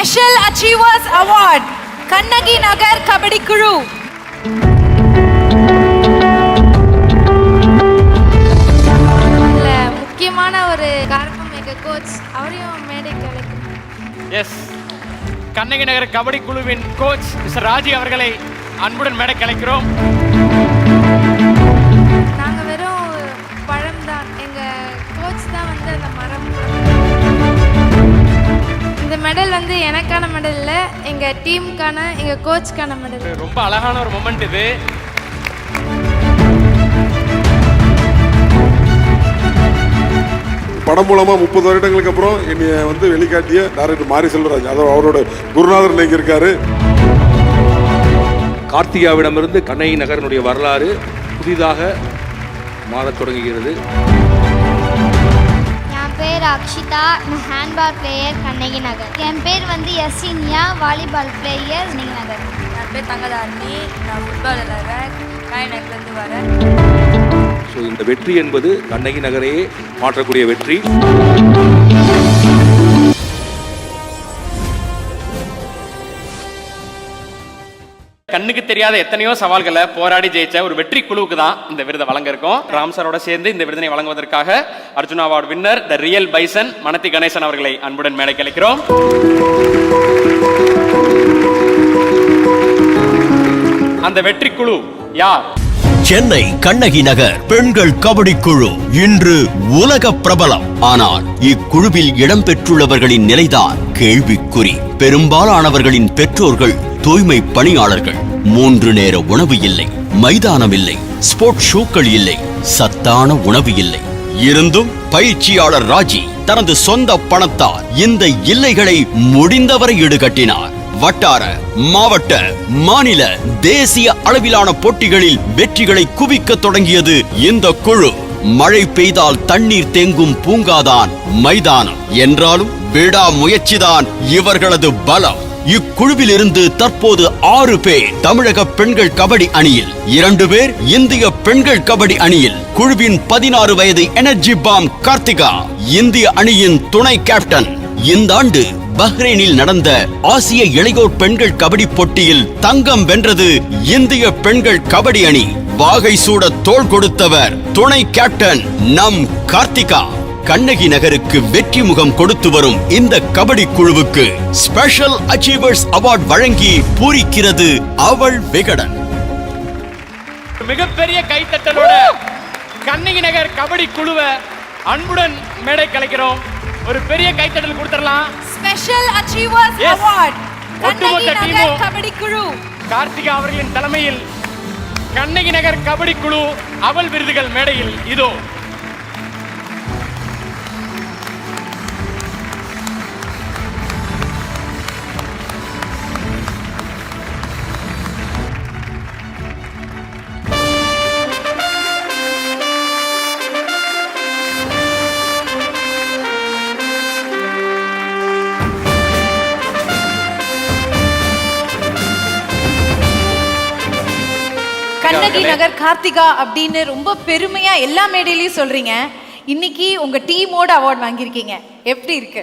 Special achievers award Kannagi Nagar kabaddi குழு. முக்கியமான ஒரு காரணம் எங்க கோச், அவரையும் மேடைக்கு அழைக்கணும். எஸ், கண்ணகி நகர் கபடி குழுவின் கோச் மிஸ்டர் ராஜி அவர்களை அன்புடன் மேடைக்கு அழைக்கிறோம். நாங்க வெறும் பழம் தான், எங்க கோச் தான் வந்து அந்த மரம். இந்த மெடல் வந்து எனக்கான மெடல் இல்லை, எங்க டீமுக்கான எங்க கோச்சுக்கான மெடல். ரொம்ப அழகான ஒரு மொமெண்ட் இது. படம் மூலமா 30 வருடங்களுக்கு அப்புறம் என்னைய வந்து வெளிக்காட்டிய டைரக்டர் மாரி செல்வராஜ், அதோ அவரோட குருநாதர் இன்னைக்கு இருக்காரு. கார்த்திகாவிடமிருந்து கண்ணகி நகரனுடைய வரலாறு புதிதாக மாறத் தொடங்குகிறது. என் பேர் அக்ஷிதா, நான் ஹேண்ட்பால் பிளேயர் கண்ணகி நகர். என் பேர் வந்து யசினியா, வாலிபால் பிளேயர் கண்ணகி நகர். என் பேர் தங்கதாரணி, நான் ஃபுட்பால் விளையாடுறேன், கண்ணகி நகர்லேருந்து வரேன். ஸோ இந்த வெற்றி என்பது கண்ணகி நகரையே மாற்றக்கூடிய வெற்றி. கண்ணுக்கு தெரியாத எத்தனையோ சவால்களை போராடி ஜெயிச்ச ஒரு வெற்றி குழுவுக்கு தான் இந்த விருதை வழங்க இருக்கோம். ராம் சாரோட சேர்ந்து இந்த விருதினை வழங்குவதற்காக Arjuna award winner the real bison Manathi Ganesan அவர்களை அன்புடன் மேடைக்கு அழைக்கிறோம். அந்த வெற்றி குழு யார்? சென்னை கண்ணகி நகர் பெண்கள் கபடி குழு இன்று உலக பிரபலம். ஆனால் இக்குழுவில் இடம்பெற்றுள்ளவர்களின் நிலைதான் கேள்விக்குறி. பெரும்பாலானவர்களின் பெற்றோர்கள் தூய்மை பணியாளர்கள். 3 நேர உணவு இல்லை, மைதானம் இல்லை, ஸ்போர்ட்ஸ் ஷூக்கள் இல்லை, சத்தான உணவு இல்லை. இருந்தும் பயிற்சியாளர் ராஜி தனது சொந்த பணத்தால் இந்த இல்லைகளை முடிந்தவரை ஈடுகட்டினார். வட்டார, மாவட்ட, மாநில, தேசிய அளவிலான போட்டிகளில் வெற்றிகளை குவிக்க தொடங்கியது இந்த குழு. மழை பெய்தால் தண்ணீர் தேங்கும் பூங்காதான் மைதானம் என்றாலும் விடா முயற்சிதான் இவர்களது பலம். இக்குழுவில் இருந்து தற்போது 6 பேர் தமிழக பெண்கள் கபடி அணியில், 2 பேர் இந்திய பெண்கள் கபடி அணியில். குழுவின் 16 வயது எனர்ஜி பாம் கார்த்திகா இந்திய அணியின் துணை கேப்டன். இந்த ஆண்டு பஹ்ரைனில் நடந்த ஆசிய இளையோர் பெண்கள் கபடி போட்டியில் தங்கம் வென்றது இந்திய பெண்கள் கபடி அணி. வாகை சூட தோள் கொடுத்தவர் துணை கேப்டன் நம் கார்த்திகா. கண்ணகி நகருக்கு வெற்றி முகம் கொடுத்து வரும் இந்த கபடி குழுவுக்கு ஸ்பெஷல் அச்சீவர்ஸ் அவார்ட் வழங்கி பூரிக்கிறது அவள் விகடன். மிகப்பெரிய கைத்தட்டலோட கண்ணகி நகர் கபடி குழுவை அன்புடன் மேடை கலைக்கிறோம். ஒரு பெரிய கைத்தட்டல் கொடுத்துடலாம். Special achievers award Kannagi Nagar kabaddi குழு. கார்த்திகா அவர்களின் தலைமையில் கண்ணகி நகர் கபடி குழு அவள் விருதுகள் மேடையில் இதோ. கண்ணகி நகர் கார்த்திகா அப்படின்னு ரொம்ப பெருமையா எல்லா மேடையிலையும் சொல்றீங்க. இன்னைக்கு உங்க டீமோட அவார்ட் வாங்கியிருக்கீங்க, எப்படி இருக்கு?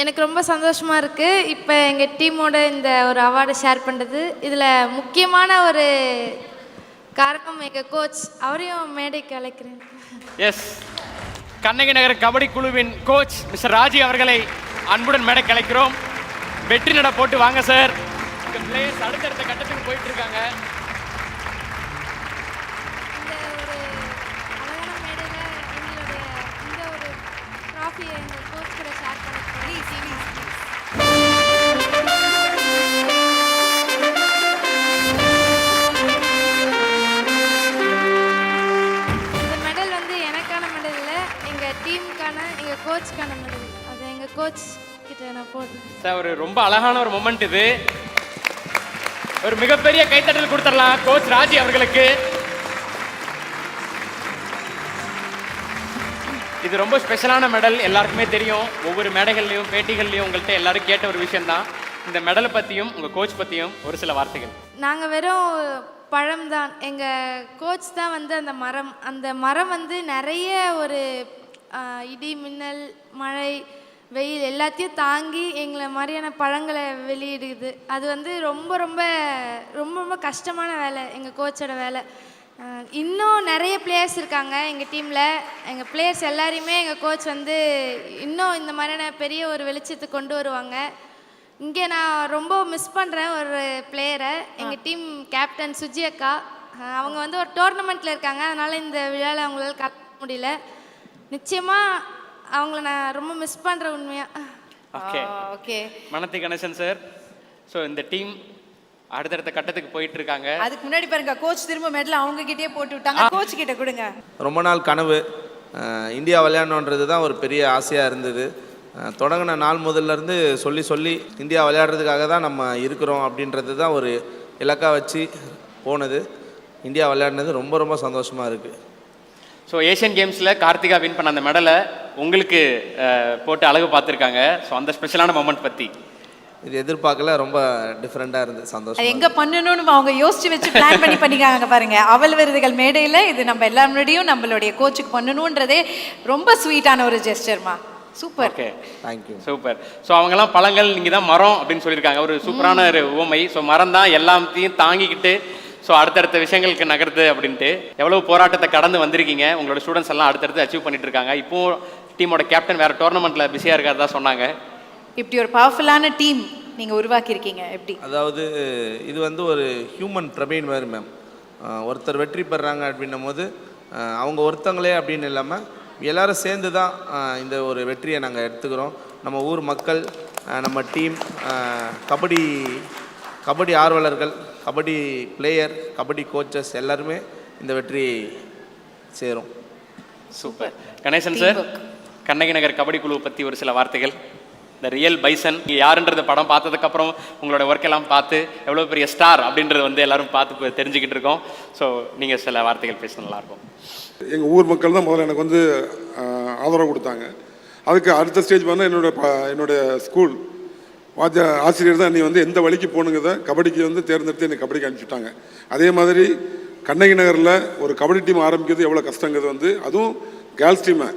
எனக்கு ரொம்ப சந்தோஷமா இருக்கு. இப்போ எங்க டீமோட இந்த ஒரு அவார்டை ஷேர் பண்றது. இதுல முக்கியமான ஒரு காரணம் எங்க கோச், அவரையும் மேடைக்கு அழைக்கிறேன். எஸ், கண்ணகி நகர் கபடி குழுவின் கோச் மிஸ்டர் ராஜி அவர்களை அன்புடன் மேடைக்கு அழைக்கிறோம். வெற்றி நட போட்டு வாங்க சார். இந்த பிளேயர்ஸ் அடுத்தடுத்த கட்டத்துக்கு போயிட்டு இருக்காங்க. கோச்சுக்கான மெடல், அது எங்க கோச் கிட்ட நான் போடுறேன். சார், ஒரு ரொம்ப அழகான ஒரு மொமெண்ட் இது. ஒரு மிகப்பெரிய கைத்தட்டல் கொடுத்துடலாம் கோச் ராஜி அவர்களுக்கு. இது ரொம்ப ஸ்பெஷலான மெடல், எல்லாருக்குமே தெரியும். ஒவ்வொரு மேடைகள்லையும் பேட்டிகள்லையும் உங்கள்கிட்ட எல்லாரும் கேட்ட ஒரு விஷயம் தான். இந்த மெடலை பற்றியும் உங்கள் கோச் பற்றியும் ஒரு சில வார்த்தைகள். நாங்கள் வெறும் பழம் தான், எங்கள் கோச் தான் வந்து அந்த மரம். அந்த மரம் வந்து நிறைய ஒரு இடி மின்னல் மழை வெயில் எல்லாத்தையும் தாங்கி எங்களை மாதிரியான பழங்களை வெளியிடுது. அது வந்து ரொம்ப ரொம்ப ரொம்ப ரொம்ப கஷ்டமான வேலை எங்கள் கோச்சோட வேலை. இன்னும் நிறைய பிளேயர்ஸ் இருக்காங்க எங்கள் டீமில். எங்கள் பிளேயர்ஸ் எல்லாரையுமே எங்கள் கோச் வந்து இன்னும் இந்த மாதிரியான பெரிய ஒரு வெளிச்சத்துக்கு கொண்டு வருவாங்க. இங்கே நான் ரொம்ப மிஸ் பண்ணுறேன் ஒரு பிளேயரை, எங்கள் டீம் கேப்டன் சுஜி அக்கா. அவங்க வந்து ஒரு டோர்னமெண்ட்டில் இருக்காங்க, அதனால் இந்த விழாவில் அவங்களால கலக்க முடியல. நிச்சயமாக அவங்கள நான் ரொம்ப மிஸ் பண்ணுறேன் உண்மையாக. Okay okay Manathi Ganesan sir, so இந்த டீம் அடுத்தடுத்த கட்டத்துக்கு போயிட்டு இருக்காங்க. அதுக்கு முன்னாடி பாருங்க கோச் திரும்ப மெடல் அவங்க கிட்டே போட்டு விட்டாங்க. கோச் கிட்ட கொடுங்க. ரொம்ப நாள் கனவு இந்தியா விளையாடணுன்றது தான் ஒரு பெரிய ஆசையாக இருந்தது. தொடங்கின நாள் முதல்லேருந்து சொல்லி சொல்லி இந்தியா விளையாடுறதுக்காக தான் நம்ம இருக்கிறோம் அப்படின்றது தான் ஒரு இலக்காக வச்சு போனது. இந்தியா விளையாடினது ரொம்ப ரொம்ப சந்தோஷமாக இருக்குது. ஸோ ஏஷியன் கேம்ஸில் கார்த்திகா வின் பண்ண அந்த மெடலை உங்களுக்கு போட்டு அழகு பார்த்துருக்காங்க. ஸோ அந்த ஸ்பெஷலான மொமெண்ட் பற்றி இது எதிர்பார்க்கல, ரொம்ப டிஃப்ரெண்ட்டாக இருந்தது, சந்தோஷம். அது எங்க பண்ணணும்னு அவங்க யோசிச்சு வச்சு பிளான் பண்ணி பண்ணிக்காங்க பாருங்க. அவல் விருதுகள் மேடையில் இது நம்ம எல்லாரும் முன்னாடியும் நம்மளுடைய கோச்சுக்கு பண்ணணுன்றதே ரொம்ப ஸ்வீட்டான ஒரு ஜெஸ்டர்மா. Super. Okay thank you. Super. So அவங்கெல்லாம் பழங்கள் நீங்கள் தான் மரம் அப்படின்னு சொல்லியிருக்காங்க. ஒரு சூப்பரான ஒரு உவமை. ஸோ மரம் தான் எல்லாத்தையும் தாங்கிக்கிட்டு ஸோ அடுத்தடுத்த விஷயங்களுக்கு நகருது அப்படின்ட்டு எவ்வளோ போராட்டத்தை கடந்து வந்திருக்கீங்க. உங்களோட ஸ்டூடெண்ட்ஸ் எல்லாம் அடுத்தடுத்து அச்சீவ் பண்ணிட்டு இருக்காங்க. இப்போ டீமோட கேப்டன் வேற டோர்னமெண்ட்டில் பிஸியாக இருக்கிறதா சொன்னாங்க. இப்படி ஒரு பவர்ஃபுல்லான டீம் நீங்க உருவாக்கி இருக்கீங்க. எப்படி? அதாவது இது வந்து ஒரு ஹியூமன் பிரபீன் வேறு மேம். ஒருத்தர் வெற்றி பெறாங்க அப்படின்னும் போது அவங்க ஒருத்தங்களே அப்படின்னு இல்லாமல் எல்லாரும் சேர்ந்து தான் இந்த ஒரு வெற்றியை நாங்கள் எடுத்துக்கிறோம். நம்ம ஊர் மக்கள், நம்ம டீம், கபடி ஆர்வலர்கள், கபடி பிளேயர், கபடி கோச்சஸ் எல்லாருமே இந்த வெற்றி சேரும். சூப்பர். கணேசன் சார், கண்ணகி நகர் கபடி குழு பற்றி ஒரு சில வார்த்தைகள். இந்த ரியல் பைசன் யாருன்றது படம் பார்த்ததுக்கப்புறம் உங்களோட ஒர்க் எல்லாம் பார்த்து எவ்வளோ பெரிய ஸ்டார் அப்படின்றது வந்து எல்லாரும் பார்த்து தெரிஞ்சுக்கிட்டு இருக்கோம். ஸோ நீங்கள் சில வார்த்தைகள் பேச நல்லாயிருக்கும். எங்கள் ஊர் மக்கள் தான் முதல்ல எனக்கு வந்து ஆதரவு கொடுத்தாங்க. அதுக்கு அடுத்த ஸ்டேஜ் வந்து என்னுடைய ஸ்கூல் ஆசிரியர் தான் நீ வந்து எந்த வழிக்கு போகணுங்கிறத கபடிக்கு வந்து தேர்ந்தெடுத்து என்னை கபடிக்கு அனுப்பிச்சுட்டாங்க. அதே மாதிரி கண்ணகி நகரில் ஒரு கபடி டீம் ஆரம்பிக்கிறது எவ்வளோ கஷ்டங்கிறது வந்து, அதுவும் கேர்ள்ஸ் டீமை,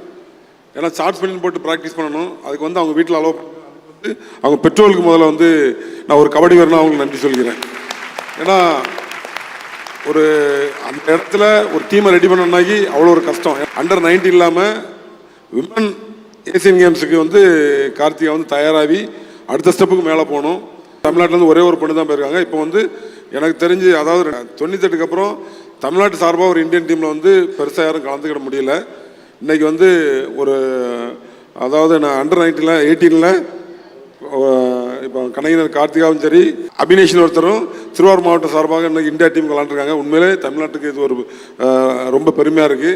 ஏன்னா சார்ட்ஸ் பண்ணி போட்டு ப்ராக்டிஸ் பண்ணணும். அதுக்கு வந்து அவங்க வீட்டில் அலோவ் வந்து அவங்க பெற்றோர்களுக்கு முதல்ல வந்து நான் ஒரு கபடி வீரனா அவங்களுக்கு நன்றி சொல்கிறேன். ஏன்னா ஒரு அந்த இடத்துல ஒரு டீமை ரெடி பண்ணணுன்னாக்கி அவ்வளோ ஒரு கஷ்டம். அண்டர் 19 இல்லாமல் விமன் ஏசியன் கேம்ஸுக்கு வந்து கார்த்திகா வந்து தயாராகி அடுத்த ஸ்டெப்புக்கு மேலே போகணும். தமிழ்நாட்டிலேருந்து ஒரே ஒரு பொண்ணு தான் போயிருக்காங்க. இப்போ வந்து எனக்கு தெரிஞ்சு அதாவது 98க்கு அப்புறம் தமிழ்நாட்டு சார்பாக ஒரு இந்தியன் டீமில் வந்து பெருசாக யாரும் கலந்துக்கிட முடியல. இன்றைக்கி வந்து ஒரு அதாவது நான் அண்டர் 18 இப்போ கண்ணகினர் கார்த்திகாவும் சரி, அபினேஷன் ஒருத்தரும் திருவாரூர் மாவட்ட சார்பாக இன்றைக்கி இந்தியா டீம் விளாண்டுருக்காங்க. உண்மையிலே தமிழ்நாட்டுக்கு இது ஒரு ரொம்ப பெருமையாக இருக்குது.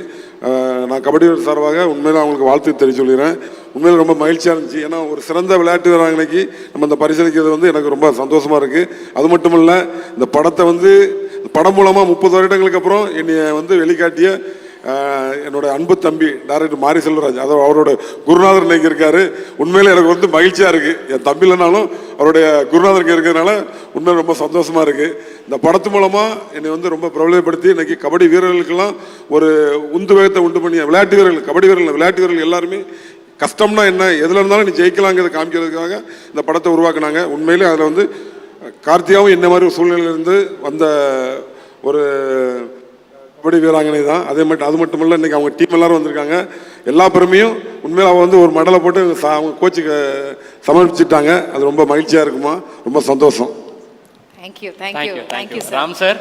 நான் கபடி சார்பாக உண்மையிலே அவங்களுக்கு வாழ்த்து தெரிவித்து சொல்லிடுறேன். உண்மையிலே ரொம்ப மகிழ்ச்சியாக இருந்துச்சு. ஏன்னா ஒரு சிறந்த விளையாட்டு வீரர் இன்னைக்கு நம்ம இந்த பரிசளிக்கிறது வந்து எனக்கு ரொம்ப சந்தோஷமாக இருக்குது. அது மட்டும் இல்லை, இந்த படத்தை வந்து படம் மூலமாக 30 வருடங்களுக்கு அப்புறம் என்னை வந்து வெளிக்காட்டிய என்னோட அன்பு தம்பி டைரக்டர் மாரி செல்வராஜ், அதாவது அவரோட குருநாதர் இன்னைக்கு இருக்காரு. உண்மையிலே எனக்கு வந்து மகிழ்ச்சியாக இருக்குது. என் தம்பி இல்லைனாலும் அவருடைய குருநாதருக்கு இருக்கிறதுனால உண்மையில ரொம்ப சந்தோஷமாக இருக்குது. இந்த படத்து மூலமாக என்னை வந்து ரொம்ப பிரபலப்படுத்தி இன்னைக்கு கபடி வீரர்களுக்கெல்லாம் ஒரு உந்துவேகத்தை உண்டு பண்ணிய விளையாட்டு வீரர்கள், கபடி வீரர்கள், விளையாட்டு வீரர்கள் எல்லாருமே கஷ்டம்னா என்ன, எதில் இருந்தாலும் நீ ஜெயிக்கலாங்கிறத காமிக்கிறதுக்காக இந்த படத்தை உருவாக்குனாங்க. உண்மையிலே அதில் வந்து கார்த்திகாவும் என்ன மாதிரி ஒரு சூழ்நிலையிலிருந்து வந்த ஒரு கபடி வீராங்கனை தான். அது மட்டும் இல்லை, இன்றைக்கி அவங்க டீம் எல்லாரும் வந்திருக்காங்க. எல்லா பெருமையும் உண்மையில் அவங்க வந்து ஒரு மெடலை போட்டு அவங்க கோச்சுக்கு சமர்ப்பிச்சுட்டாங்க. அது ரொம்ப மகிழ்ச்சியாக இருக்குமா, ரொம்ப சந்தோஷம். Thank you Ram sir.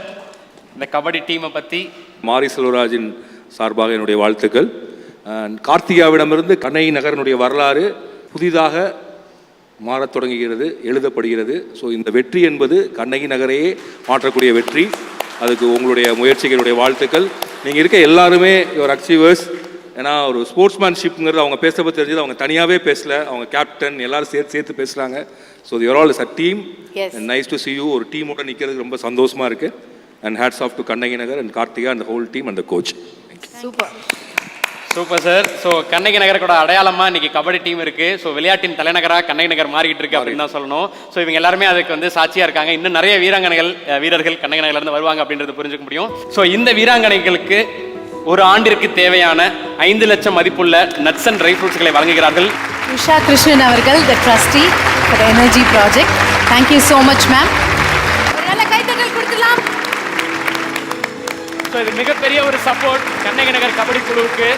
இந்த கபடி டீமை பற்றி மாரி செல்வராஜின் சார்பாக என்னுடைய வாழ்த்துக்கள். கார்த்திகாவிடமிருந்து கண்ணகி நகரனுடைய வரலாறு புதிதாக மாறத் தொடங்குகிறது, எழுதப்படுகிறது. ஸோ இந்த வெற்றி என்பது கண்ணகி நகரையே மாற்றக்கூடிய வெற்றி. அதுக்கு உங்களுடைய முயற்சிகளுடைய வாழ்த்துக்கள். நீங்கள் இருக்க எல்லாருமே யுவர் அச்சீவர்ஸ். ஏன்னா ஒரு ஸ்போர்ட்ஸ்மேன்ஷிப்ங்கிறது அவங்க பேசுகிறப்ப தெரிஞ்சது, அவங்க தனியாகவே பேசல, அவங்க கேப்டன் எல்லாரும் சேர்த்து பேசுகிறாங்க. So your all is a team. Nice to see you. ஒரு டீமோட நிற்கிறது ரொம்ப சந்தோஷமாக இருக்குது. And hats off to Kannagi Nagar and Karthika and whole team and the coach. Super sir. So Kannagi நகரோட அடையாளமாக இன்னைக்கு கபடி டீம் இருக்குது. ஸோ விளையாட்டின் தலைநகராக கண்ணகி நகர் மாறிக்கிட்டு இருக்கு அப்படின்னு தான் சொல்லணும். ஸோ இவங்க எல்லாருமே அதுக்கு வந்து சாட்சியாக இருக்காங்க. இன்னும் நிறைய வீரர்கள் கண்ணகி நகர்லேருந்து வருவாங்க அப்படின்றது புரிஞ்சுக்க முடியும். ஸோ இந்த வீராங்கனைகளுக்கு ஒரு ஆண்டிற்கு தேவையான 5 லட்சம் மதிப்புள்ள நட்ஸ் அண்ட் ட்ரை ஃப்ரூட்ஸ்களை வழங்குகிறார்கள். உஷா கிருஷ்ணன் அவர்கள், the trustee for the energy project. Thank you so much, ma'am. ஒரு நல்ல கைத்தட்டல் கொடுக்கலாம். ஸோ இது மிகப்பெரிய ஒரு சப்போர்ட் கண்ணகி நகர் கபடி குழுவுக்கு.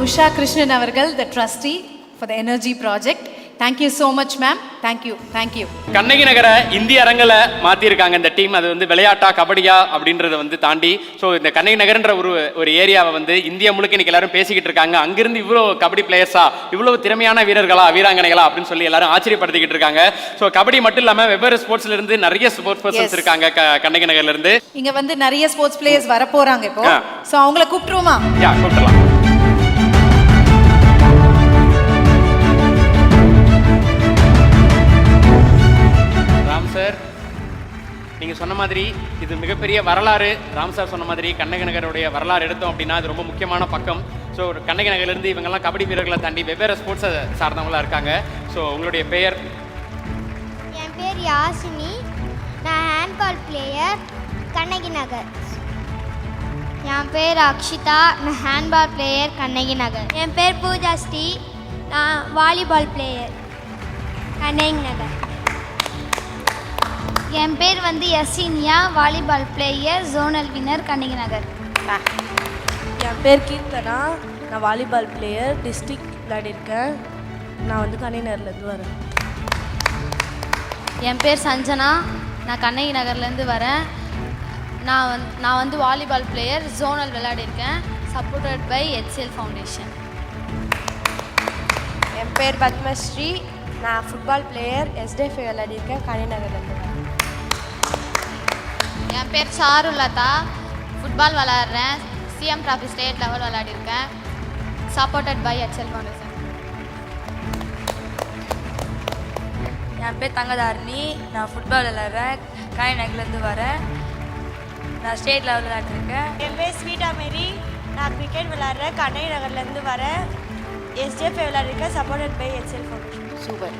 உஷா கிருஷ்ணன் அவர்கள், the trustee for the energy project. Thank you so much, ma'am. Thank you. Thank you. Kannagi நகரை இந்திய அரங்கில் மாற்றிருக்காங்க இந்த டீம். அது வந்து விளையாட்டா கபடியா அப்படின்றத வந்து தாண்டி ஸோ இந்த கண்ணகி நகர்ன்ற ஒரு ஏரியாவை வந்து இந்தியா முழுக்க இன்னைக்கு எல்லாரும் பேசிக்கிட்டு இருக்காங்க. அங்கிருந்து இவ்வளோ கபடி பிளேயர்ஸா, இவ்வளோ திறமையான வீரர்களா, வீராங்கனைகளா அப்படின்னு சொல்லி எல்லாரும் ஆச்சரியப்படுத்திக்கிட்டு இருக்காங்க. ஸோ கபடி மட்டும் இல்லாமல் வெவ்வேறு ஸ்போர்ட்ஸ்ல இருந்து நிறைய ஸ்போர்ட்ஸ் பர்சன்ஸ் இருக்காங்க கண்ணகி நகர்ல இருந்து. இங்க வந்து நிறைய ஸ்போர்ட்ஸ் பிளேயர்ஸ் வர போறாங்க இப்போ. ஸோ அவங்கள கூப்பிட்டுருவோமா? கூப்பிடலாம். சார், நீங்கள் சொன்ன மாதிரி இது மிகப்பெரிய வரலாறு. ராம் சார் சொன்ன மாதிரி கண்ணகி நகருடைய வரலாறு எடுத்தோம் அப்படின்னா அது ரொம்ப முக்கியமான பக்கம். ஸோ கண்ணகி நகர்லேருந்து இவங்கெல்லாம் கபடி வீரர்களை தாண்டி வெவ்வேறு ஸ்போர்ட்ஸை சார்ந்தவங்களாக இருக்காங்க. ஸோ உங்களுடைய பெயர்? என் பேர் யாசினி, நான் ஹேண்ட்பால் பிளேயர், கண்ணகி நகர். என் பேர் அக்ஷிதா, நான் ஹேண்ட்பால் பிளேயர், கண்ணகி நகர். என் பேர் பூஜா ஸ்ரீ, நான் வாலிபால் பிளேயர், கண்ணகி நகர். என் பேர் வந்து யசினியா, volleyball player, zonal winner, Kannagi Nagar. என் பேர் கீர்த்தனா, நான் வாலிபால் பிளேயர், டிஸ்ட்ரிக்ட் விளையாடிருக்கேன். நான் வந்து கண்ணகிநகர்லேருந்து வரேன். என் பேர் சஞ்சனா, நான் கண்ணகி நகர்லேருந்து வரேன். நான் வந்து வாலிபால் பிளேயர், ஜோனல் விளையாடிருக்கேன், சப்போர்ட்டட் பை HCL ஃபவுண்டேஷன். என் பேர் பத்மஸ்ரீ, நான் ஃபுட்பால் பிளேயர், SDF விளையாடிருக்கேன், கண்ணகிநகர்லேருந்து வரேன். என் பேர் சாருலதா, ஃபுட்பால் விளையாடுறேன், சிஎம் டிராஃபி ஸ்டேட் லெவல் விளையாடிருக்கேன், சப்போர்ட்டட் பை HCL ஃபவுண்டேஷன். என் பேர் தங்கதாரணி, நான் ஃபுட்பால் விளையாடுறேன், கண்ணகிநகர்லேருந்து வரேன், நான் ஸ்டேட் லெவல் விளையாடிருக்கேன். என் பேர் ஸ்வீட்டா மேரி, நான் கிரிக்கெட் விளையாடுறேன், கண்ணகி நகர்லேருந்து வரேன், SDF விளையாடிருக்கேன், supported by HCL foundation. Super.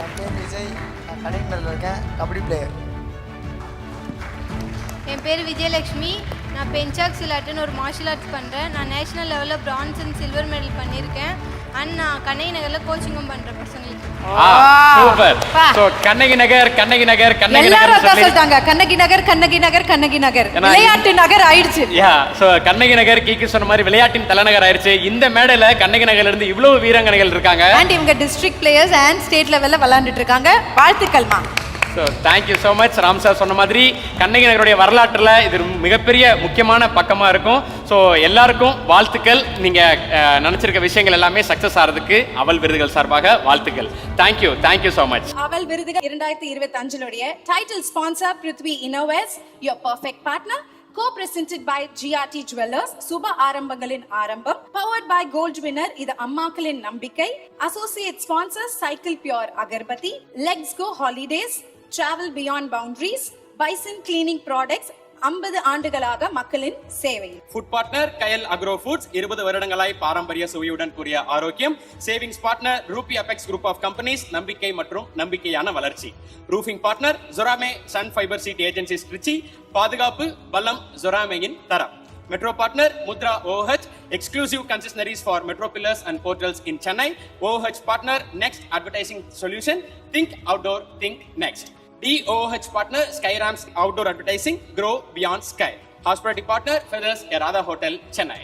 என் பேர் விஜய், நான் கண்ணகி நகரில் இருக்கேன், கபடி பிளேயர். என் பேர் விஜயலக்ஷ்மி, நான் பென்சாக்ஸ் விளையாட்டுன்னு ஒரு மார்ஷியல் ஆர்ட்ஸ் பண்ணுறேன். நான் நேஷனல் லெவலில் பிரான்ஸ் அண்ட் சில்வர் மெடல் பண்ணியிருக்கேன். அண்ட் நான் கண்ணகி நகரில் கோச்சிங்கும் பண்ணுறேன் பசங்களுக்கு. சூப்பர். ஸோ கண்ணகி நகர் கண்ணகி நகர் கண்ணகி எல்லாரும் நகர் அதான் சொல்லிட்டாங்க. கண்ணகி நகர் கண்ணகி நகர் கண்ணகி நகர் விளையாட்டு நகர் ஆயிடுச்சு. ஸோ கண்ணகி நகர் கீக்கு சொன்ன மாதிரி விளையாட்டின் தலைநகர் ஆயிடுச்சு. இந்த மேடையில் கண்ணகி நகர்ல இருந்து இவ்வளவு வீராங்கனைகள் இருக்காங்க. அண்ட் இவங்க டிஸ்ட்ரிக்ட் பிளேயர்ஸ் அண்ட் ஸ்டேட் லெவல்ல விளையாண்டுட்டு இருக்காங்க. வாழ்த்துக்கள்மா. So thank you so much. Ram sir சொன்ன மாதிரி கண்ணகி நகருடைய வரலாற்றில் இது மிகப்பெரிய முக்கியமான பக்கமாக இருக்கும். ஸோ எல்லாருக்கும் வாழ்த்துக்கள். நீங்கள் நினச்சிருக்க விஷயங்கள் எல்லாமே சக்ஸஸ் ஆகிறதுக்கு அவல் விருதுகள் சார்பாக வாழ்த்துக்கள். Thank you so much. அவல் விருதுகள் 2025 title sponsor Prithvi Innoves, your perfect partner. Co-presented by GRT Jewelers, சுப ஆரம்பங்களின் ஆரம்பம். Powered by Gold Winner, இது அம்மாக்களின் நம்பிக்கை. Associate sponsors, Cycle Pure agarbatti, Legs Go Holidays, Travel Beyond Boundaries, Bison Cleaning Products, 50 ஆண்டுகளாக மக்களின் சேவை. Food partner Kayal agro foods, 20 வருடங்களாய் பாரம்பரிய சுவையுடன் கூடிய ஆரோக்கியம். Savings partner Ruby Apex group of companies, நம்பிக்கை மற்றும் நம்பிக்கையான வளர்ச்சி. ரூஃபிங் பார்ட்னர் ஜொராமே sun fibre sheet agencies Trichy, பாதுகாப்பு பலம் ஜொராமேயின் தரம். Metro partner Mudra OH, exclusive concessionaires for metro pillars and portals in Chennai. OH partner next advertising solution, think outdoor think next. DOH partner Skyrams Outdoor Advertising, Grow Beyond Sky. Hospitality partner Feathers Erada Hotel, Chennai.